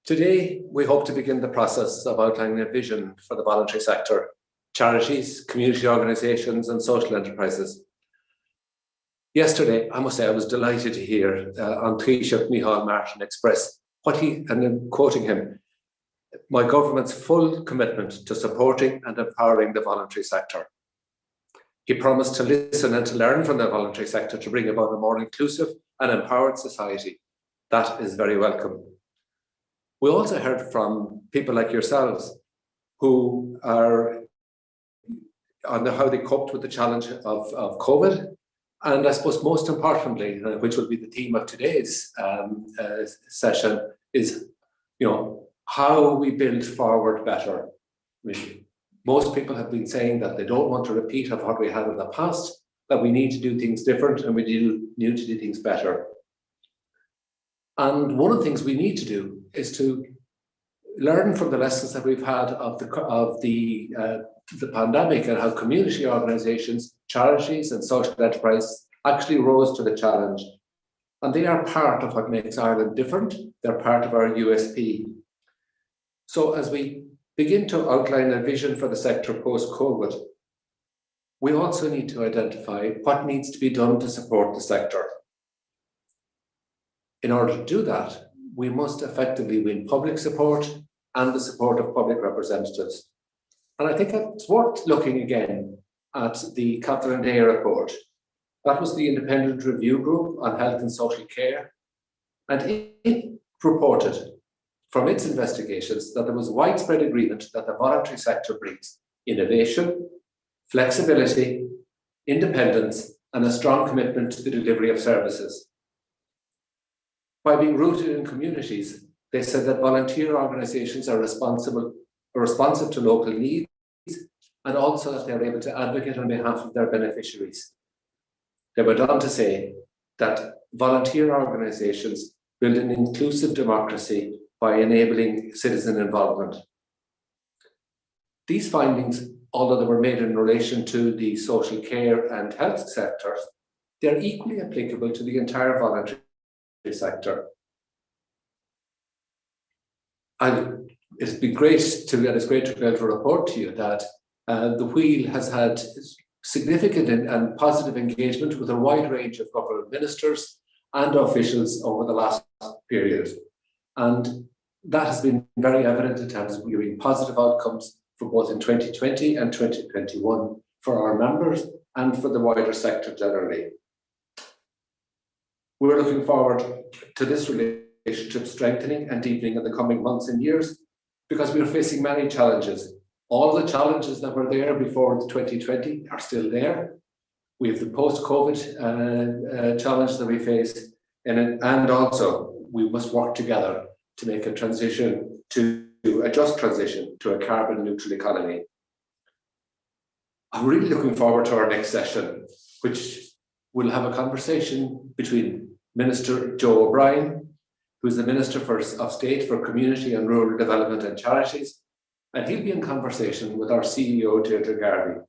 Today, we hope to begin the process of outlining a vision for the voluntary sector, charities, community organisations and social enterprises. Yesterday, I must say I was delighted to hear on Taoiseach Micheál Martin express what he, and I'm quoting him, "My government's full commitment to supporting and empowering the voluntary sector." He promised to listen and to learn from the voluntary sector to bring about a more inclusive and empowered society. That is very welcome. We also heard from people like yourselves who are on how they coped with the challenge of COVID. And I suppose most importantly, which will be the theme of today's session, is how we build forward better. Most people have been saying that they don't want a repeat of what we had in the past, that we need to do things different and we need to do things better. And one of the things we need to do is to learn from the lessons that we've had of the pandemic and how community organisations, charities and social enterprise actually rose to the challenge. And they are part of what makes Ireland different. They're part of our USP. So as we begin to outline a vision for the sector post-COVID, we also need to identify what needs to be done to support the sector. In order to do that, we must effectively win public support and the support of public representatives. And I think it's worth looking again at the Catherine Day report. That was the independent review group on health and social care. And it reported from its investigations that there was widespread agreement that the voluntary sector brings innovation, flexibility, independence, and a strong commitment to the delivery of services. By being rooted in communities, they said that volunteer organisations are responsive to local needs and also that they're able to advocate on behalf of their beneficiaries. They went on to say that volunteer organisations build an inclusive democracy by enabling citizen involvement. These findings, although they were made in relation to the social care and health sectors, they're equally applicable to the entire voluntary sector. And it's great to be able to report to you that the Wheel has had significant and positive engagement with a wide range of government ministers and officials over the last period. And that has been very evident in terms of giving positive outcomes for both in 2020 and 2021 for our members and for the wider sector generally. We're looking forward to this relationship strengthening and deepening in the coming months and years because we are facing many challenges. All the challenges that were there before 2020 are still there. We have the post-COVID challenge that we face, and also we must work together to make a just transition to a carbon neutral economy. I'm really looking forward to our next session, which will have a conversation between Minister Joe O'Brien, who is the Minister of State for Community and Rural Development and Charities, and he'll be in conversation with our CEO, Deirdre Garvey.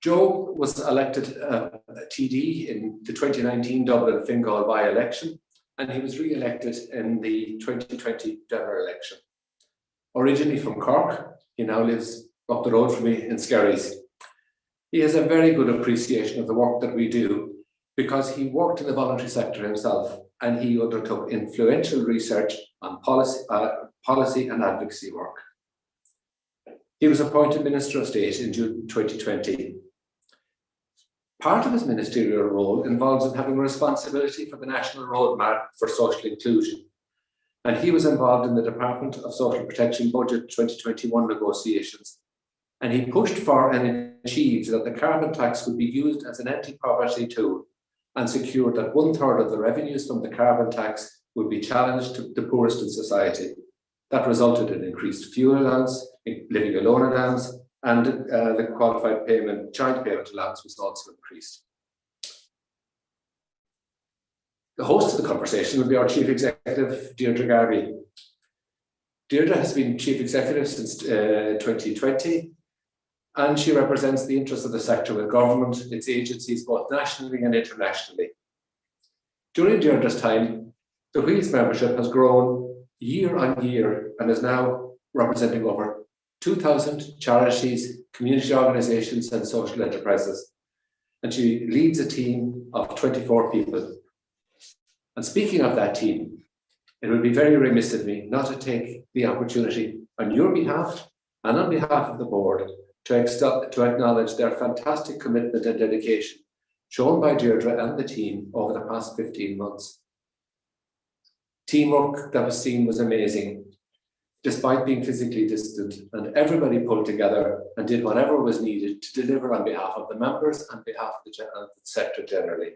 Joe was elected a TD in the 2019 Dublin Fingal by-election, and he was re-elected in the 2020 general election. Originally from Cork, he now lives up the road from me in Skerries. He has a very good appreciation of the work that we do because he worked in the voluntary sector himself and he undertook influential research on policy and advocacy work. He was appointed Minister of State in June 2020. Part of his ministerial role involves in having responsibility for the National Roadmap for Social Inclusion. And he was involved in the Department of Social Protection Budget 2021 negotiations. And he pushed for and achieved that the carbon tax would be used as an anti-poverty tool and secured that 1/3 of the revenues from the carbon tax would be challenged to the poorest in society. That resulted in increased fuel allowance, living alone allowance, and the qualified child payment allowance was also increased. The host of the conversation will be our Chief Executive, Deirdre Garvey. Deirdre has been Chief Executive since 2020, and she represents the interests of the sector with government, its agencies, both nationally and internationally. During Deirdre's time, The Wheels membership has grown year on year and is now representing over 2,000 charities, community organisations and social enterprises. And she leads a team of 24 people. And speaking of that team, it would be very remiss of me not to take the opportunity on your behalf and on behalf of the board to acknowledge their fantastic commitment and dedication shown by Deirdre and the team over the past 15 months. Teamwork that was seen was amazing, despite being physically distant, and everybody pulled together and did whatever was needed to deliver on behalf of the members and behalf of the sector generally.